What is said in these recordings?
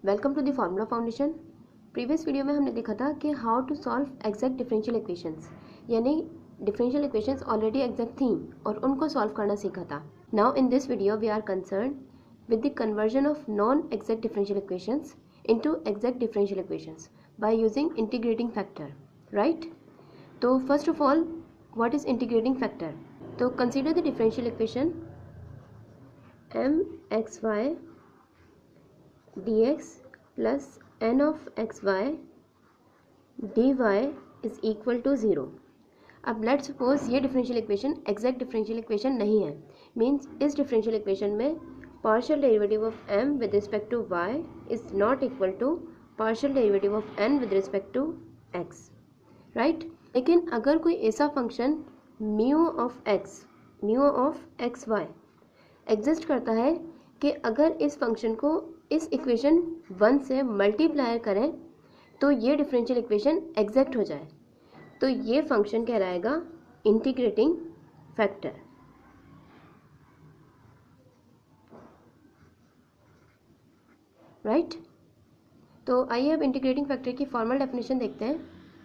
Welcome to the formula foundation. Previous video में हमने देखा था कि how to solve exact differential equations, यानी डिफरेंशियल इक्वेशंस ऑलरेडी एग्जैक्ट थी और उनको सॉल्व करना सीखा था। Now in this video we are concern with the conversion of non exact differential equations into exact differential equations by using integrating factor, right. तो first of all, what is integrating factor? तो consider the differential equation mxy dx plus n of xy dy is equal to 0। अब let's suppose ये differential equation exact differential equation नहीं है, means इस differential equation में partial derivative of m with respect to y is not equal to partial derivative of n with respect to x, right. लेकिन अगर कोई ऐसा function mu of x y exist करता है कि अगर इस फंक्शन को इस इक्वेशन 1 से मल्टीप्लाई करें तो ये डिफरेंशियल इक्वेशन एग्जैक्ट हो जाए, तो ये फंक्शन कहलाएगा इंटीग्रेटिंग फैक्टर, राइट। तो आइए अब इंटीग्रेटिंग फैक्टर की फॉर्मल डेफिनेशन देखते हैं।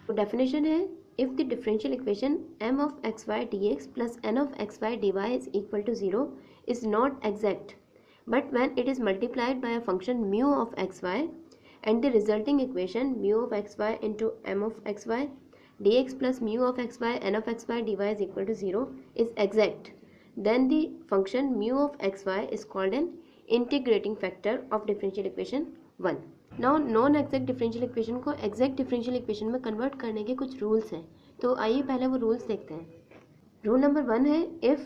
तो डेफिनेशन है, if the differential equation m of xy dx plus n of xy dy is equal to 0 is not exact, but when it is multiplied by a function mu of xy and the resulting equation mu of xy into m of xy dx plus mu of xy n of xy dy is equal to 0 is exact, then the function mu of xy is called an integrating factor of differential equation 1। Now non exact differential equation को exact differential equation में convert करने के कुछ rules हैं, तो आइए पहले वो रूल्स देखते हैं। रूल नंबर 1 है, if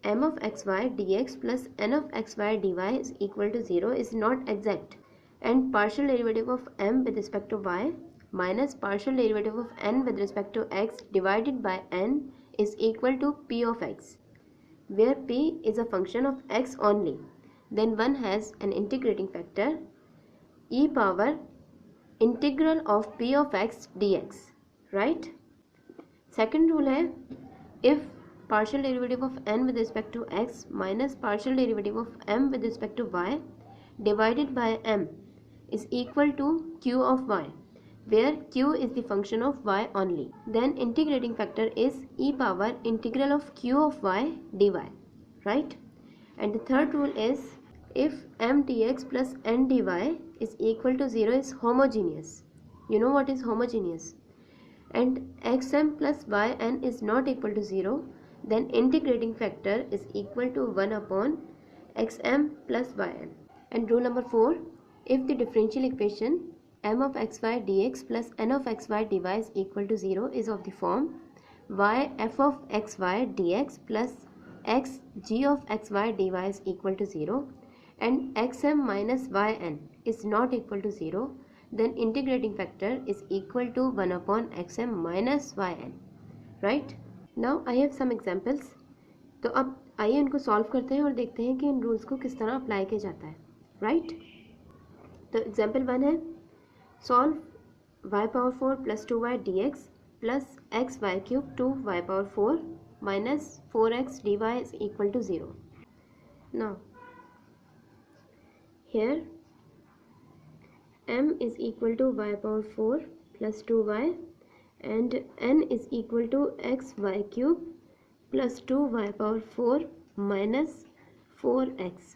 m of xy dx plus n of xy dy is equal to 0 is not exact and partial derivative of m with respect to y minus partial derivative of n with respect to x divided by n is equal to p of x, where p is a function of x only, then one has an integrating factor e power integral of p of x dx, right। Second rule है, if partial derivative of n with respect to x minus partial derivative of m with respect to y divided by m is equal to q of y, where q is the function of y only, then integrating factor is e power integral of q of y dy, right। And the third rule is, if m dx plus n dy is equal to 0 is homogeneous, you know what is homogeneous, and xm plus yn is not equal to 0, then integrating factor is equal to 1 upon xm plus yn। And rule number 4, if the differential equation m of xy dx plus n of xy dy is equal to 0 is of the form y f of xy dx plus x g of xy dy is equal to 0 and xm minus yn is not equal to 0, then integrating factor is equal to 1 upon xm minus yn, right। Now I have some examples। तो अब आइए इनको solve करते हैं और देखते हैं कि इन रूल्स को किस तरह अप्लाई किया जाता है, राइट। तो एग्जाम्पल 1 है, solve y power 4 plus 2y dx plus x y cube 2y power 4 minus 4x dy is equal to 0। Now here m is equal to y power 4 plus 2y and n is equal to xy cube plus 2y power 4 minus 4x,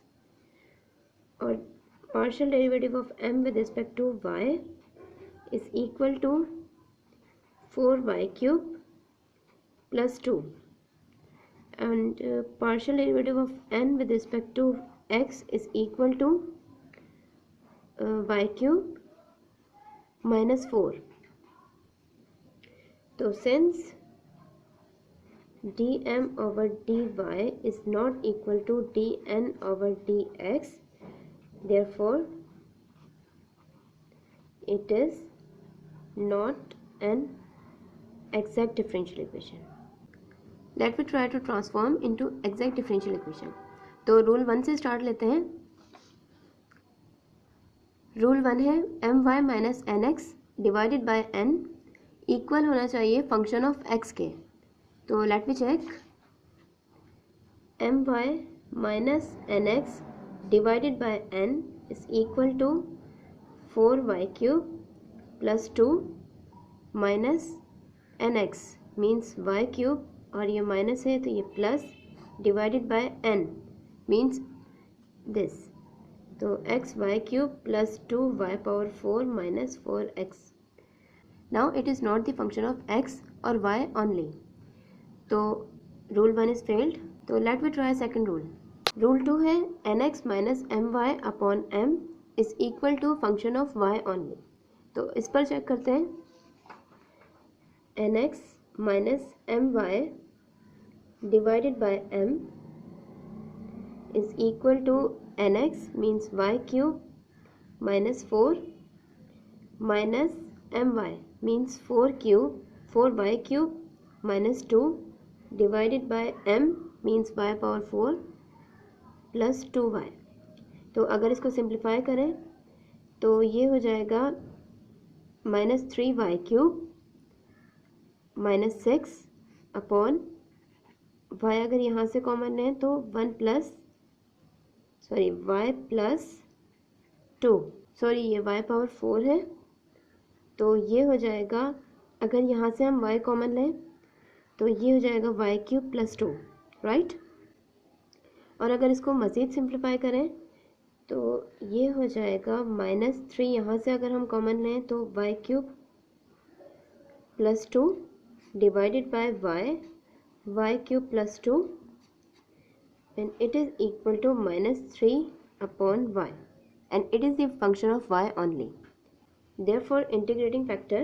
और partial derivative of m with respect to y is equal to 4y cube plus 2 and partial derivative of n with respect to x is equal to y cube minus 4। तो since dm over dy is not equal to dn over dx, therefore it is not an exact differential equation। Let me try to transform into exact differential equation। तो rule 1 से start लेते हैं। Rule 1 है, m y minus n x divided by n equal होना चाहिए function of x के। तो let me check, m y minus n x divided by n is equal to 4y³ plus 2 minus nx means y³ और ये minus है तो ये plus divided by n means this, तो xy³ plus 2y⁴ minus 4x. Now it is not the function of x और y only, तो rule 1 is failed. तो let we try second rule. Rule 2 है nx minus my upon m is equal to function of y only. तो इस पर check करते हैं. nx minus my divided by m is equal to nx means y³ minus 4 minus my means 4y³ minus 2 divided by m means y⁴ plus 2y. तो अगर इसको simplify करें तो ये हो जाएगा minus 3y³ minus 6 upon y. अगर यहाँ से कॉमन है तो y प्लस 2, सॉरी ये y⁴ है तो ये हो जाएगा, अगर यहाँ से हम y कॉमन लें तो ये हो जाएगा y³ प्लस 2, राइट. और अगर इसको मज़ीद सिंप्लीफाई करें तो ये हो जाएगा माइनस 3, यहाँ से अगर हम कॉमन लें तो y³ plus 2 divided by y³ plus 2 and it is equal to minus 3 upon y and it is the function of y only. Therefore integrating factor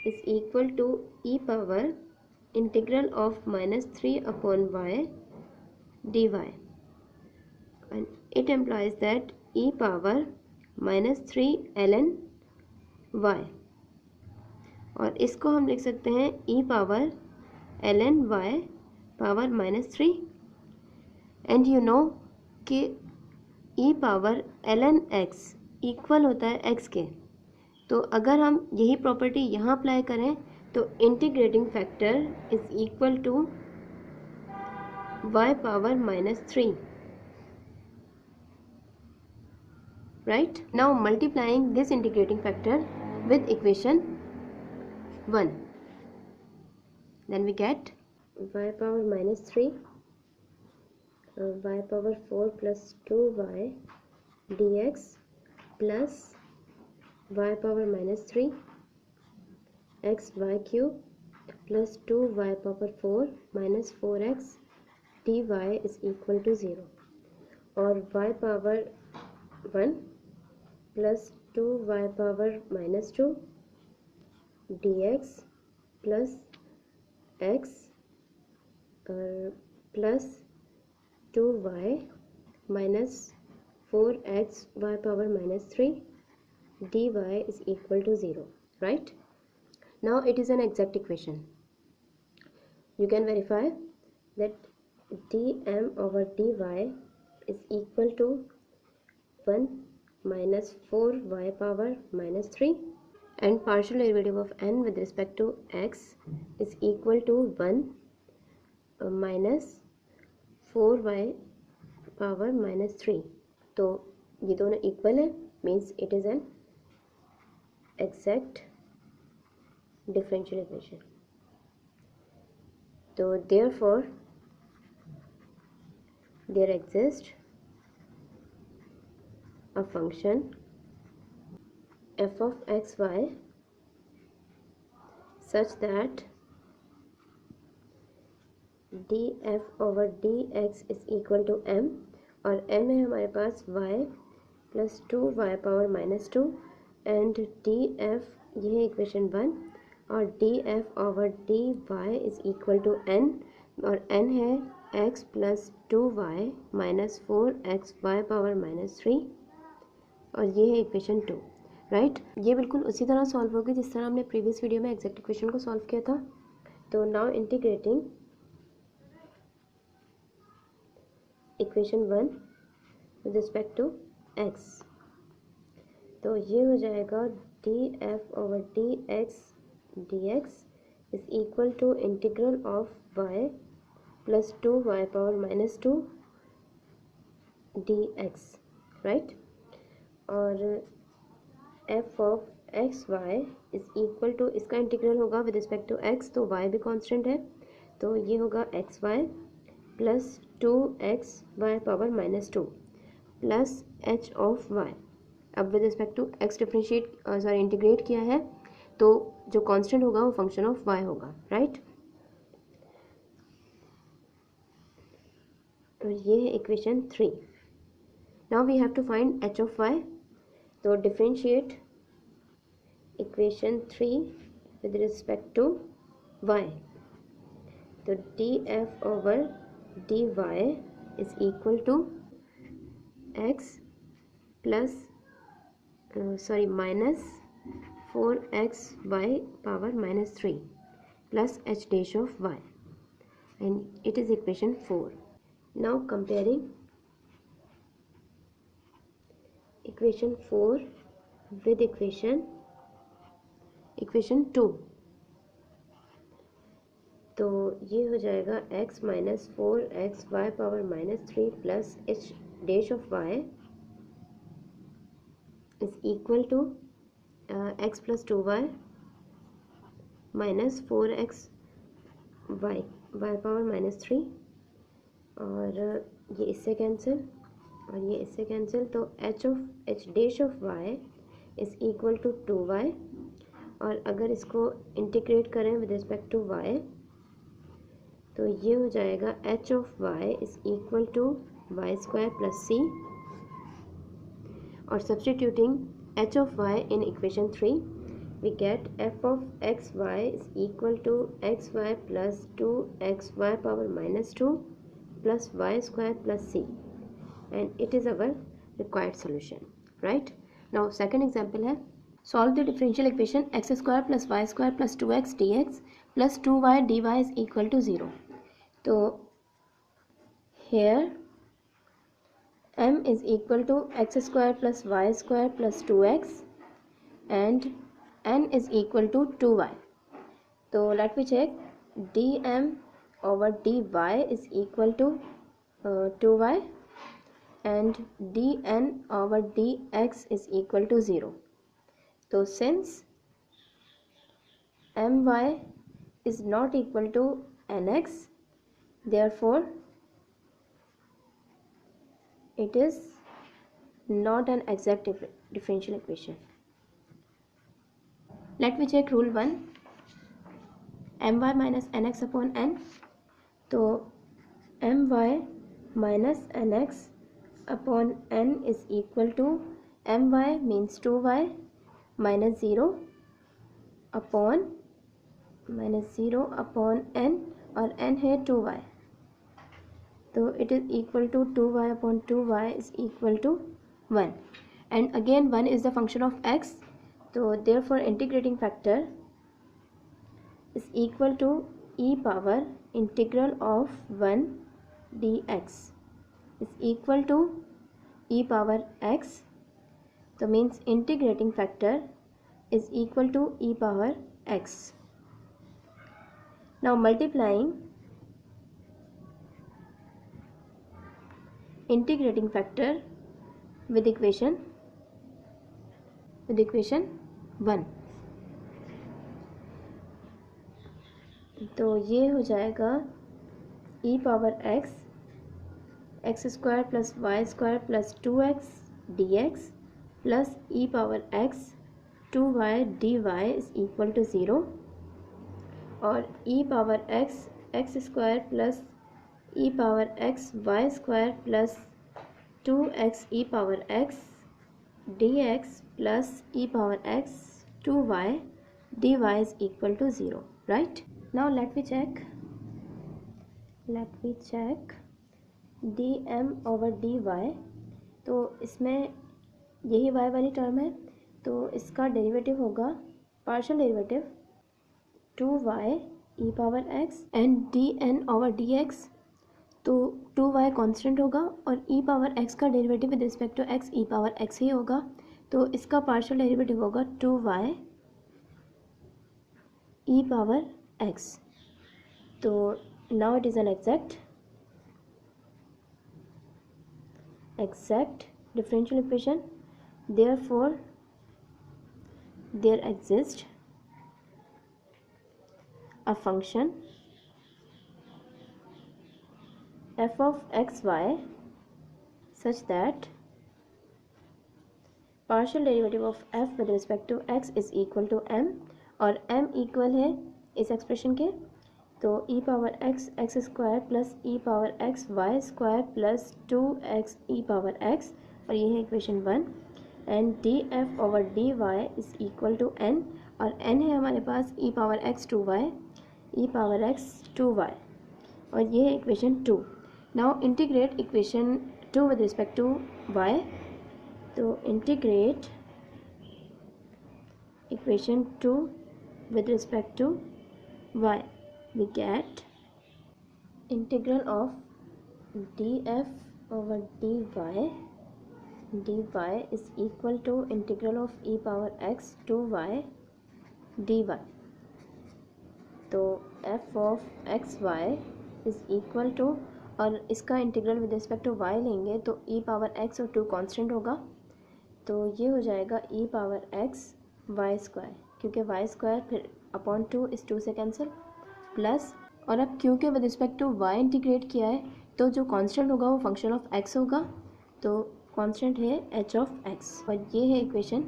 is equal to e power integral of minus 3 upon y dy, and it implies that e power minus 3 ln y, और इसको हम लिख सकते हैं e power ln y power minus 3. And you know कि e power ln x equal होता है x के, तो अगर हम यही प्रॉपर्टी यहाँ अप्लाई करें तो integrating factor is equal to y power minus 3, right. Now multiplying this integrating factor with equation 1, then we get y power minus 3 y⁴ plus 2y dx plus y⁴ minus 3 xy³ plus 2y⁴ minus 4x dy is equal to 0, और y⁴ 1 plus 2y⁴ minus 2 dx plus x plus 2y minus 4x y⁴ minus 3 dy is equal to 0, right. Now it is an exact equation. You can verify that dm over dy is equal to 1 minus 4y⁴ minus 3, and partial derivative of n with respect to x is equal to 1 minus 4y⁴ minus 3. तो ये दोनों equal है, means it is N exact differential equation. So therefore there exists a function f of xy such that df over dx is equal to m, और m है हमारे पास y plus 2y⁴ minus 2 and df, ये है equation 1, और df over dy is equal to n, और n है x plus 2y minus 4x y⁴ minus 3, और ये है इक्वेशन 2, राइट. ये बिल्कुल उसी तरह सॉल्व होगी जिस तरह हमने प्रीवियस वीडियो में एग्जैक्ट इक्वेशन को सॉल्व किया था. तो now integrating equation 1 with respect to x, तो ये हो जाएगा df over dx is equal to integral of y plus 2y⁴ minus 2 dx, right. और f of x y is equal to, इसका इंटीग्रल होगा विद रिस्पेक्ट टू x, तो y भी constant है, तो ये होगा x y plus 2xy power -2 plus h of y। अब with respect to x integrate किया है, तो जो कांस्टेंट होगा वो फंक्शन ऑफ y होगा, राइट। तो ये है equation 3। Now we have to find h of y, तो differentiate equation 3 with respect to y, तो df over dy is equal to x plus minus 4xy power -3 plus h dash of y, and it is equation 4. Now comparing equation 4 with equation 2, तो ये हो जाएगा x minus 4xy power -3 plus h dash of y is equal to x plus 2y minus 4x y power -3, और ये इससे cancel और ये इससे कैंसिल, तो h dash of y is equal to 2y, और अगर इसको इंटीग्रेट करें विद रिस्पेक्ट टू y, तो ये हो जाएगा h of y is equal to y square plus c, और substituting h of y in equation 3, we get f of xy is equal to xy plus 2xy power -2 plus y square plus c, and it is our required solution, right? Now second example है, solve the differential equation x square plus y square plus 2x dx plus 2y dy is equal to 0. तो here m is equal to x square plus y square plus 2x and n is equal to 2y. So let me check, dm over dy is equal to 2y and dn over dx is equal to 0. So since my is not equal to nx, therefore it is not an exact differential equation. Let me check rule 1, my minus nx upon n. तो my minus nx upon n is equal to my means 2y minus 0 upon n, और n है 2y, तो it is equal to 2y upon 2y is equal to 1, and again 1 is the function of x, so therefore integrating factor is equal to e power integral of 1 dx is equal to e power x, so means integrating factor is equal to e power x. Now multiplying integrating factor with equation 1, तो ये हो जाएगा e power x square plus y square plus 2x dx plus e power x 2y dy is equal to 0, और e power x square plus e power x y square plus 2x e power x dx plus e power x 2y dy is equal to 0, right? Now let me check dm over dy, तो इसमें यही y वाली term है, तो इसका derivative होगा partial derivative 2y e power x and dn over dx, तो 2y constant होगा और e पावर x का derivative with respect to x e power x ही होगा, तो इसका पार्शियल डेरिवेटिव होगा 2y e पावर x, तो now it is an exact exact differential equation, therefore there exists a function f of xy such that partial derivative of f with respect to x is equal to m, और m equal है इस expression के, तो e power x x square plus e power x y square plus 2x e power x, और ये है equation 1, and d f over d y is equal to n, और n है हमारे पास e power x 2y e power x 2y, और ये है equation 2. Now integrate equation 2 with respect to y, तो integrate equation 2 with respect to y, we get integral of df over dy is equal to integral of e power x 2y dy. तो f of xy is equal to, और इसका integral with respect to y लेंगे तो e power x और 2 constant होगा, तो ये हो जाएगा e power x y square, क्योंकि y स्क्वायर फिर अपॉन 2 इस 2 से कैंसिल, प्लस, और अब क्योंकि with respect to y integrate किया है तो जो कांस्टेंट होगा वो फंक्शन ऑफ x होगा, तो कांस्टेंट है h ऑफ x, और ये है equation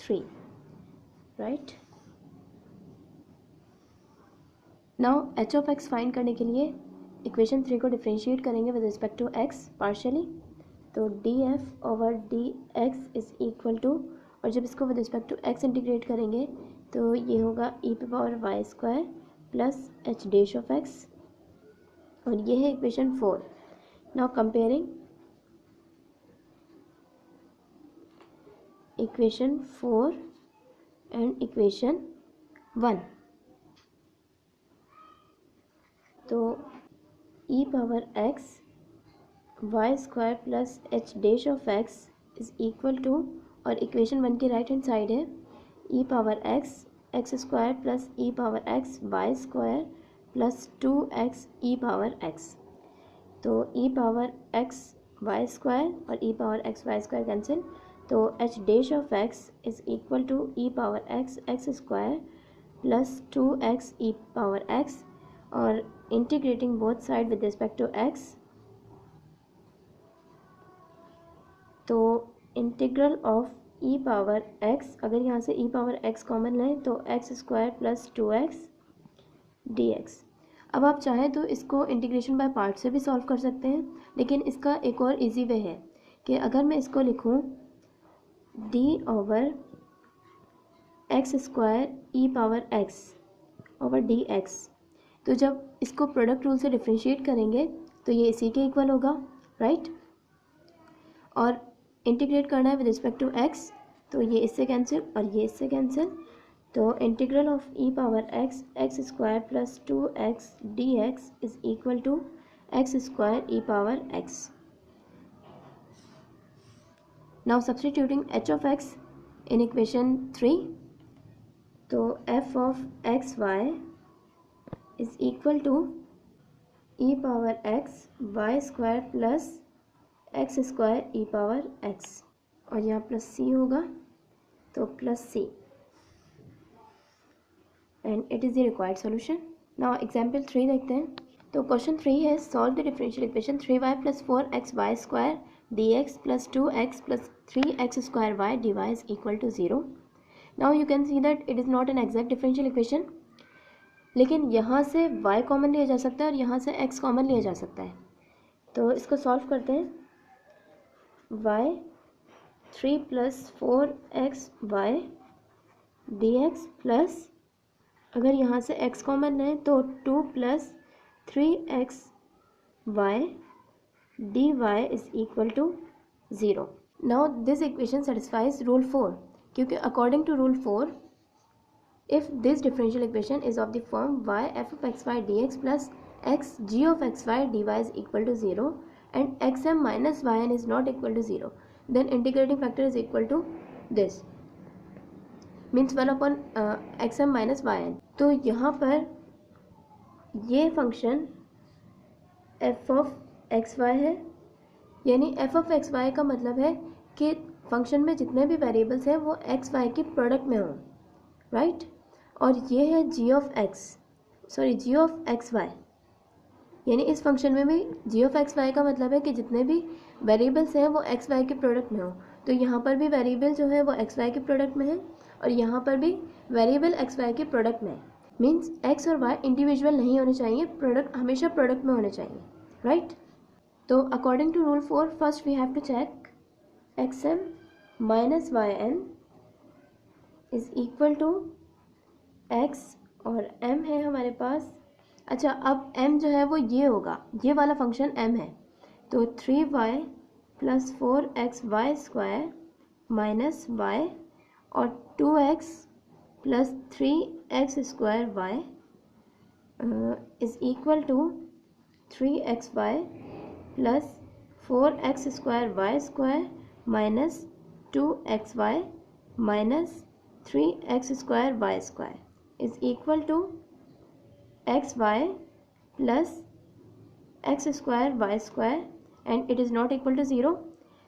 3, right. Now h of x find करने के लिए इक्वेशन 3 को डिफ्रेंशिएट करेंगे with respect to x partially, तो df over dx is equal to, और जब इसको with respect to x integrate करेंगे तो ये होगा e पे power y square plus h dash of x, और ये है equation 4. Now comparing equation 4 and equation 1, तो e power x y square plus h dash of x is equal to, और इक्वेशन 1 की राइट हैंड साइड है e power x x square plus e power x y square plus 2x e power x, तो e power x y square और e power x y square cancel, तो h dash of x is equal to e power x x square plus 2x e power x, और integrating both side with respect to x, तो integral of e power x, अगर यहाँ से e power x common लें तो x square plus 2x dx. अब आप चाहें तो इसको इंटीग्रेशन बाय पार्ट से भी सॉल्व कर सकते हैं, लेकिन इसका एक और इजी वे है कि अगर मैं इसको लिखूँ d over x square e power x over dx, तो जब इसको प्रोडक्ट रूल से डिफ्रेंशिएट करेंगे तो ये इसी के इक्वल होगा, राइट. और इंटीग्रेट करना है विद रिस्पेक्ट टू x, तो ये इससे कैंसिल और ये इससे कैंसिल, तो integral of e power x x square plus 2x dx is equal to x square e power x. Now substituting h of x in equation 3, तो f of x y is equal to e power x y square plus x square e power x, और यहाँ plus c होगा, तो plus c, and it is the required solution. Now example 3 देखते हैं. तो question 3 है solve the differential equation 3y plus 4xy square dx plus 2x plus 3x square y dy is equal to 0. Now you can see that it is not an exact differential equation, लेकिन यहाँ से y common लिया जा सकता है और यहाँ से x कॉमन लिया जा सकता है, तो इसको सॉल्व करते हैं. y 3 plus 4xy dx plus, अगर यहाँ से x कॉमन है तो 2 plus 3xy dy is equal to 0. Now this equation satisfies rule 4, क्योंकि according to rule 4 if this differential equation is of the form y f of xy dx plus x g of xy dy is equal to 0 and xm minus yn is not equal to 0, then integrating factor is equal to this, means 1 upon xm minus yn. तो यहाँ पर ये function f of xy है, यानी F of x y का मतलब है कि फंक्शन में जितने भी वेरिएबल्स हैं वो एक्स वाई की प्रोडक्ट में हों, राइट। और ये है जी ऑफ एक्स वाई, यानी इस फंक्शन में भी जी ऑफ एक्स वाई का मतलब है कि जितने भी वेरिएबल्स हैं वो एक्स वाई के प्रोडक्ट में हो। तो यहाँ पर भी वेरिएबल जो है वो एक्स वाई के प्रोडक्ट में है और यहाँ पर भी वेरिएबल एक्स वाई के प्रोडक्ट में है। मीन्स एक्स और वाई इंडिविजुअल नहीं होने चाहिए, प्रोडक्ट हमेशा प्रोडक्ट में होने चाहिए, राइट। तो according to rule 4 first we have to check x m minus y n is equal to x और m है हमारे पास। अच्छा, अब m जो है वो ये होगा, ये वाला फंक्शन m है, तो 3y plus 4xy² minus y और 2x plus 3x² is equal to 3xy plus 4x² minus 2xy minus 3x² is equal to xy plus x² and it is not equal to 0.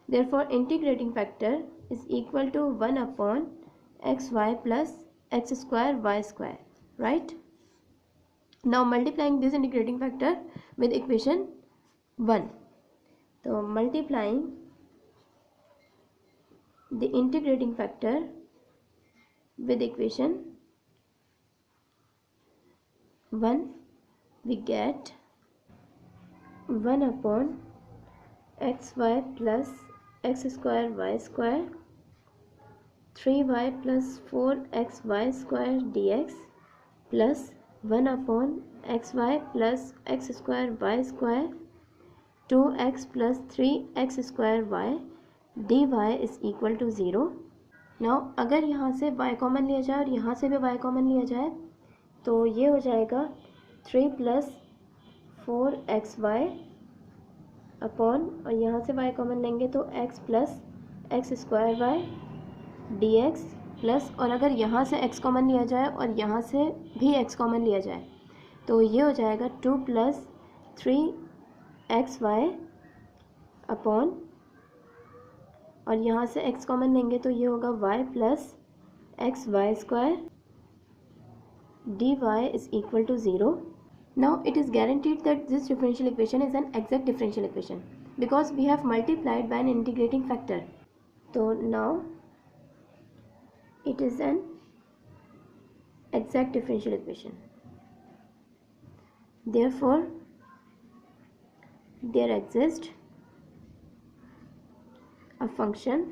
Therefore integrating factor is equal to 1 upon xy plus x²y², right. Now multiplying this integrating factor with equation 1. So multiplying the integrating factor with equation 1 we get 1 upon xy plus x²y² 3y plus 4xy² dx plus 1 upon xy plus x²y² 2x plus 3x² dy is equal to 0. Now अगर यहाँ से y common लिया जाए और यहाँ से भी y common लिया जाए तो ये हो जाएगा 3 प्लस 4xy अपॉन, और यहाँ से y कॉमन लेंगे तो x plus x² dx plus, और अगर यहाँ से x कॉमन लिया जाए और यहाँ से भी x कॉमन लिया जाए तो ये हो जाएगा 2 प्लस 3xy अपॉन, और यहाँ से x कॉमन लेंगे तो ये होगा y plus xy² dy is equal to 0. Now it is guaranteed that this differential equation is an exact differential equation because we have multiplied by an integrating factor. So now it is an exact differential equation. Therefore there exists a function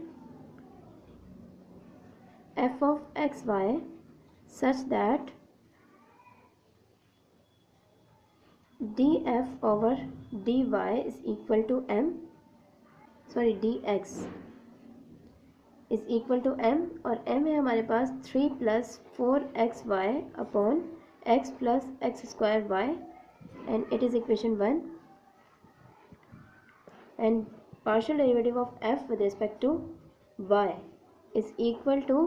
f of xy such that df over dy is equal to dx is equal to m, और m है हमारे पास 3 plus 4xy upon x plus x² and it is equation 1 and partial derivative of f with respect to y is equal to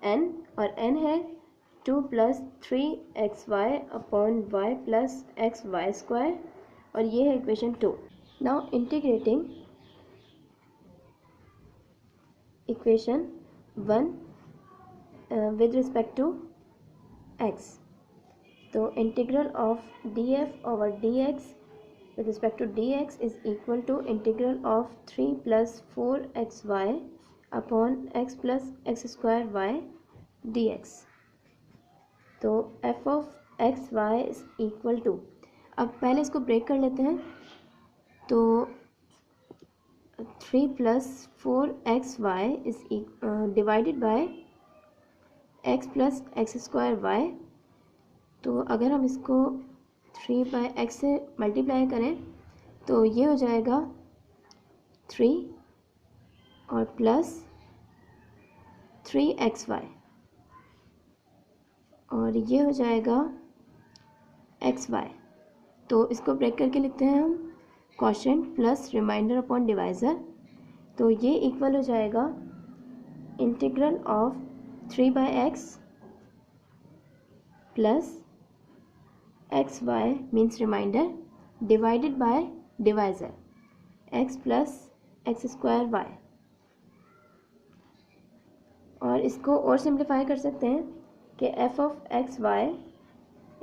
n, और n है 2 plus 3xy upon y plus xy² और ये है equation 2. Now integrating equation 1 with respect to x, तो integral of df over dx with respect to dx is equal to integral of 3 plus 4xy upon x plus x² dx. तो f of x y is equal to, अब पहले इसको break कर लेते हैं, तो 3 plus 4xy is divided by x plus x²y, तो अगर हम इसको 3/x से मल्टीप्लाई करें तो ये हो जाएगा 3 और प्लस 3xy और ये हो जाएगा xy. तो इसको ब्रेक करके लिखते हैं हम quotient plus remainder upon divisor, तो ये इक्वल हो जाएगा integral of 3/x plus xy means remainder divided by divisor. X plus x square y, और इसको और सिंप्लीफाई कर सकते हैं कि f of x y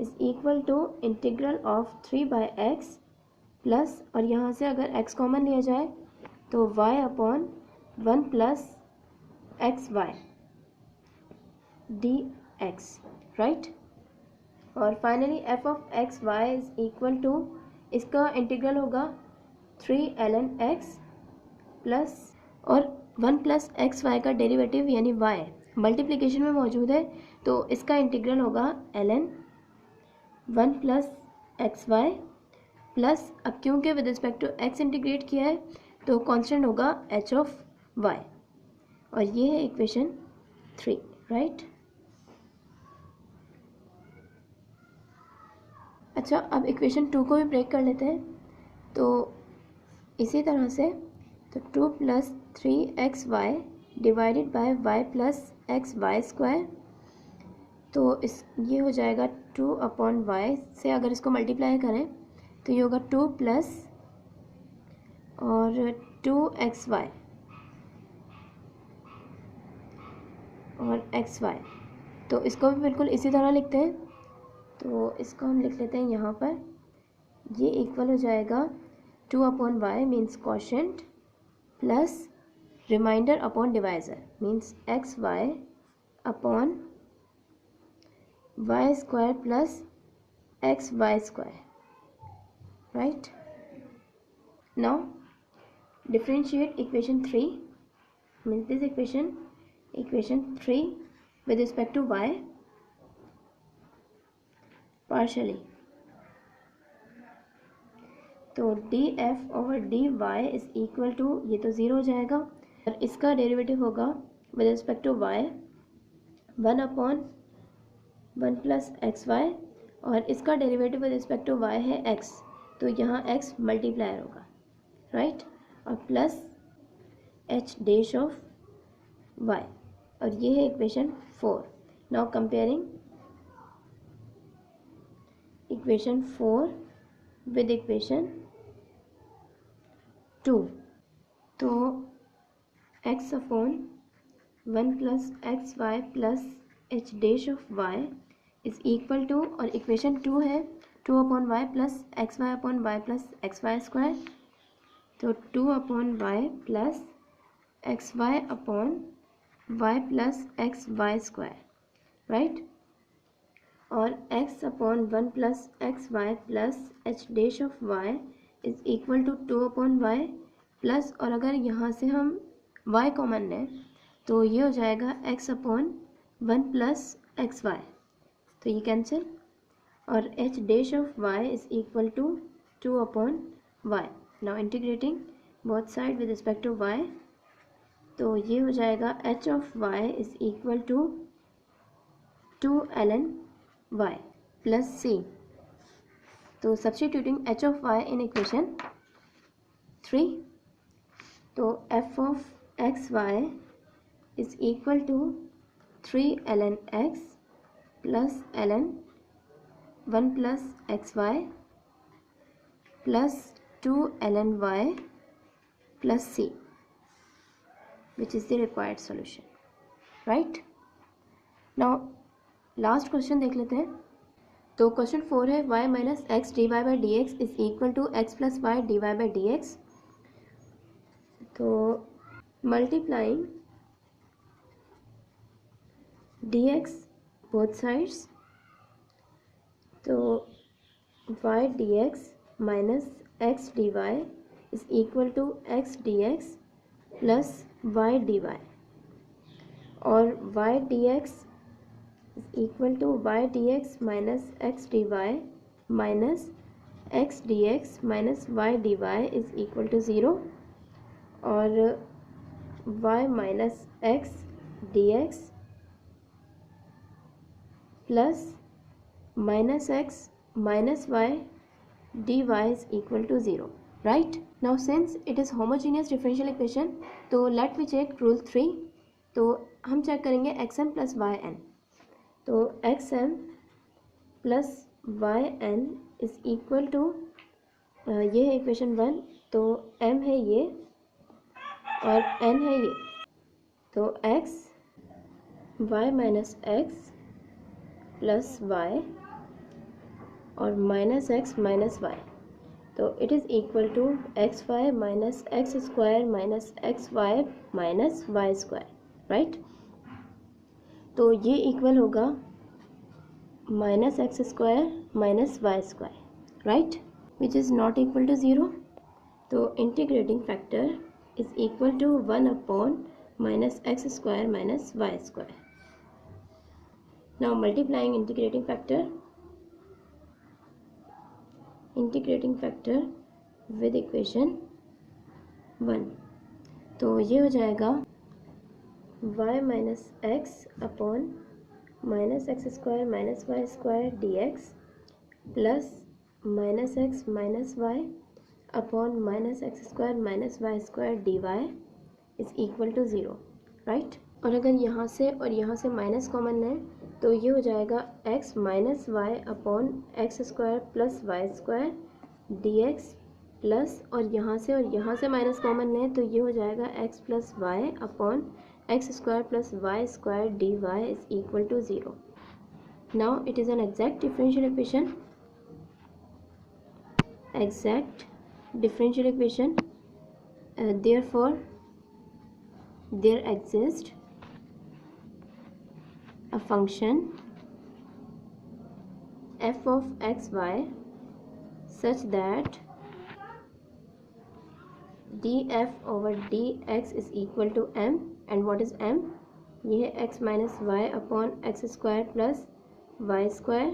is equal to integral of 3/x plus, और यहाँ से अगर x कॉमन लिया जाए तो y upon 1 plus x y d x, right. और finally f of x y is equal to, इसका इंटीग्रल होगा 3 ln x प्लस, और 1 प्लस एक्स वाई का डेरिवेटिव यानी y मल्टीप्लिकेशन में मौजूद है, तो इसका इंटीग्रल होगा ln 1 plus x y plus, अब क्योंकि with respect to x integrate किया है तो कांस्टेंट होगा h ऑफ y, और ये है इक्वेशन 3, राइट। अच्छा, अब इक्वेशन 2 को भी ब्रेक कर लेते हैं, तो इसी तरह से तो 2 plus 3xy divided by y plus x y square, तो इस ये हो जाएगा 2 अपॉन वाई से अगर इसको मल्टीप्लाई करें तो ये होगा 2 प्लस और 2xy और xy, तो इसको भी बिल्कुल इसी तरह लिखते हैं, तो इसको हम लिख लेते हैं यहाँ पर, ये इक्वल हो जाएगा 2 upon y means quotient plus remainder upon divisor means x y upon y square plus x y square, right? Now differentiate equation 3, means this equation 3 with respect to y partially, तो df over dy is equal to, ये तो zero हो जाएगा, और इसका derivative होगा with respect to y 1 upon 1 plus x y, और इसका derivative with respect to y है x, तो यहाँ x मल्टीप्लायर होगा, राइट, और plus h dash of y, और ये है equation 4। Now comparing equation 4 with equation 2, तो x upon 1 plus x y plus h dash of y is equal to, और इक्वेशन 2 है 2 upon y plus x y upon y plus x y square, तो 2 upon y plus x y upon y plus x y square, right, और x upon 1 plus x y plus h dash of y is equal to 2 upon y plus, और अगर यहाँ से हम y common लें तो ये हो जाएगा x upon 1 plus x y, तो ये कैंसिल, और h dash of y is equal to 2 upon y. Now integrating both side with respect to y, तो ये हो जाएगा h of y is equal to 2 ln y plus c, तो substituting h of y in equation 3, तो f of x y is equal to 3 ln x plus ln 1 plus x y plus 2 ln y plus c, which is the required solution, right? now last question देख लेते हैं, तो question 4 है y minus x d y by d x is equal to x plus y d y by d x, तो multiplying d x both sides, तो y d x minus x d y is equal to x d x plus y d y, और y d x is equal to y d x minus x d y minus x d x minus y d y is equal to zero, और y minus x d x plus minus x minus y d y is equal to zero, right. Now since it is homogeneous differential equation, तो let we check rule 3, तो हम चेक करेंगे x m plus y n, तो x m plus y n is equal to, ये है equation 1, तो m है ये और n है ये, तो x y minus x plus y और माइनस एक्स माइनस वाई, तो it is equal to x y minus x square minus x y minus y square, right. तो ये इक्वल होगा minus x square minus y square, right, which is not equal to zero. तो integrating factor is equal to 1 upon minus x square minus y square. Now multiplying integrating factor with equation 1, तो ये हो जाएगा y minus x upon minus x square minus y square d x plus minus x minus y upon minus x square minus y square d y is equal to zero, right. और अगर यहाँ से और यहाँ से minus common है तो ये हो जाएगा x minus y upon x square plus y square d x plus, और यहाँ से माइनस कॉमन है तो ये हो जाएगा x plus y upon x square plus y square d y is equal to zero. Now it is an exact differential equation, therefore there exists a function f of x y such that df over dx is equal to m, and what is m? ये है x minus y upon x square plus y square,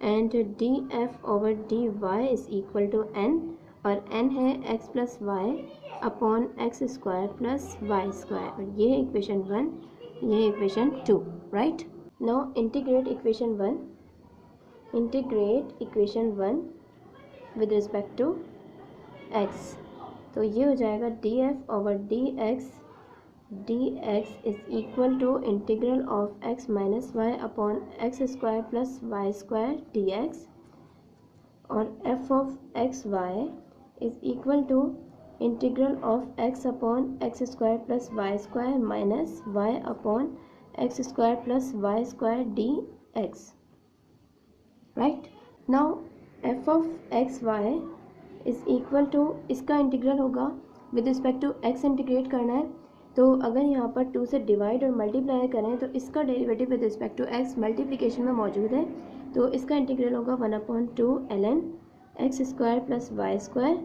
and df over dy is equal to n, और n है x plus y upon x square plus y square, और ये है equation 1, ये है equation 2, right. Now integrate equation 1 with respect to x, तो ये हो जाएगा df over dx is equal to integral of x minus y upon x square plus y square dx, और f of x y is equal to integral of x upon x square plus y square minus y upon x square plus y square dx, right. Now f of x y is equal to, इसका integral होगा with respect to x integrate करना है, तो अगर यहाँ पर 2 से divide और मल्टीप्लाई करें तो इसका derivative with respect to x multiplication में मौजूद है, तो इसका इंटीग्रल होगा 1/2 ln x square plus y square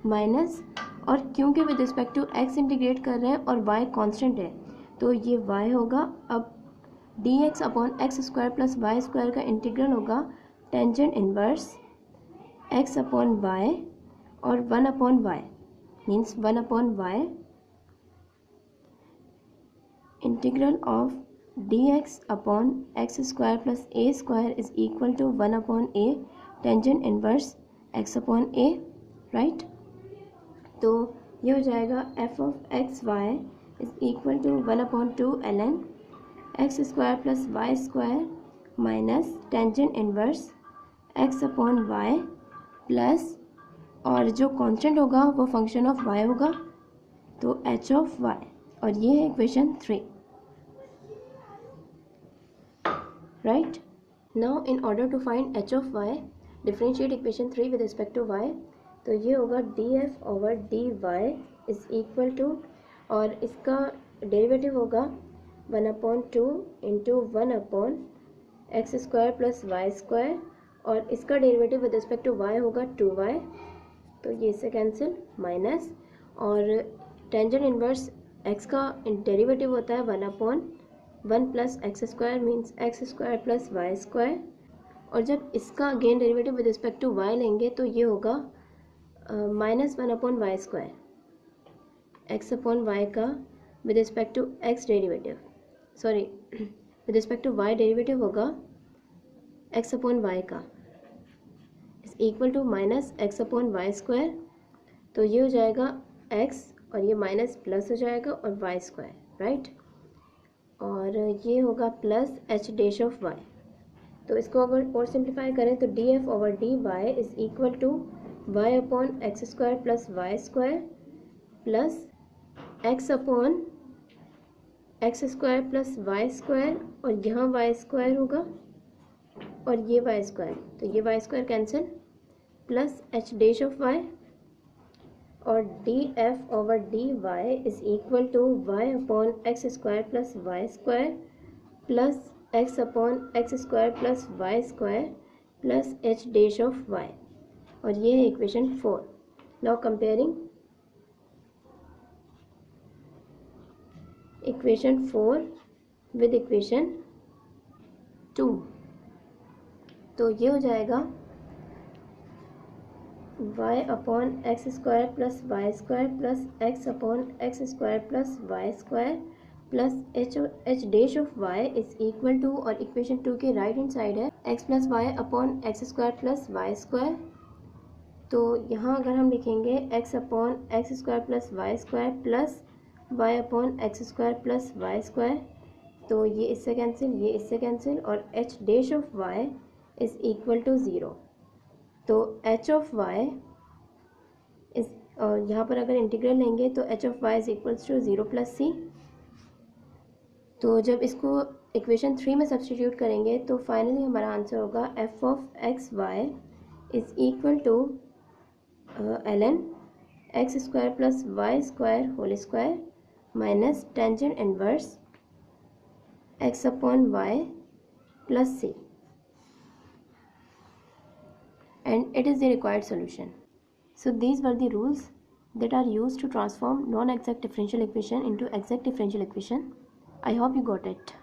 minus, और क्योंकि with respect to x integrate कर रहे हैं और y कांस्टेंट है तो ये y होगा। अब dx upon x square plus y square का इंटीग्रल होगा tangent inverse x upon y और 1/y means 1/y integral of dx upon x square plus a square is equal to 1/a tangent inverse x upon a, right. तो ये हो जाएगा f of x y is equal to 1/2 ln x square plus y square minus tangent inverse x upon y plus, और जो constant होगा वो function of y होगा, तो h ऑफ y, और ये है equation 3, right. Now in order to find h of y, differentiate equation 3 with respect to y, तो ये होगा df over dy is equal to, और इसका डेरिवेटिव होगा 1/2 into 1/, x square plus y square, और इसका derivative with respect to y होगा 2y, तो ये इससे कैंसिल माइनस, और टेंजेंट इनवर्स x का डेरिवेटिव होता है 1/1 plus x square means x square plus y square, और जब इसका again derivative with respect to y लेंगे तो ये होगा minus 1/y square, x upon y का with respect to x derivative, sorry with respect to y derivative होगा x upon y का is equal to minus x upon y square, तो ये हो जाएगा x और ये माइनस प्लस हो जाएगा और वाई स्क्वायर, राइट, और ये होगा plus h dash of y. तो इसको अगर और सिंप्लीफाई करें तो df over dy is equal to y upon x square plus y square plus x upon x square plus y square, और यहाँ वाई स्क्वायर होगा और ये वाई स्क्वायर, तो ये y square cancel, plus h dash of y, और d f over d y is equal to y upon x square plus y square plus x upon x square plus y square plus h dash of y, और ये है equation 4। Now comparing equation 4 with equation 2, तो ये हो जाएगा y upon x square plus y square plus x upon x square plus y square plus h dash of y is equal to, और equation 2 के right hand side है x plus y upon x square plus y square, तो यहाँ अगर हम लिखेंगे x upon x square plus y square plus y upon x square plus y square, तो ये इससे कैंसिल, ये इससे कैंसिल, और h dash of y is equal to 0, तो h ऑफ y इस, और यहाँ पर अगर इंटीग्रल लेंगे तो h of y is equals to 0 plus c, तो जब इसको इक्वेशन 3 में सब्स्टिट्यूट करेंगे तो फाइनली हमारा आंसर होगा f of x y is equal to ln x square plus y square whole square minus tangent inverse x upon y plus c, and it is the required solution. So these were the rules that are used to transform non-exact differential equation into exact differential equation. I hope you got it.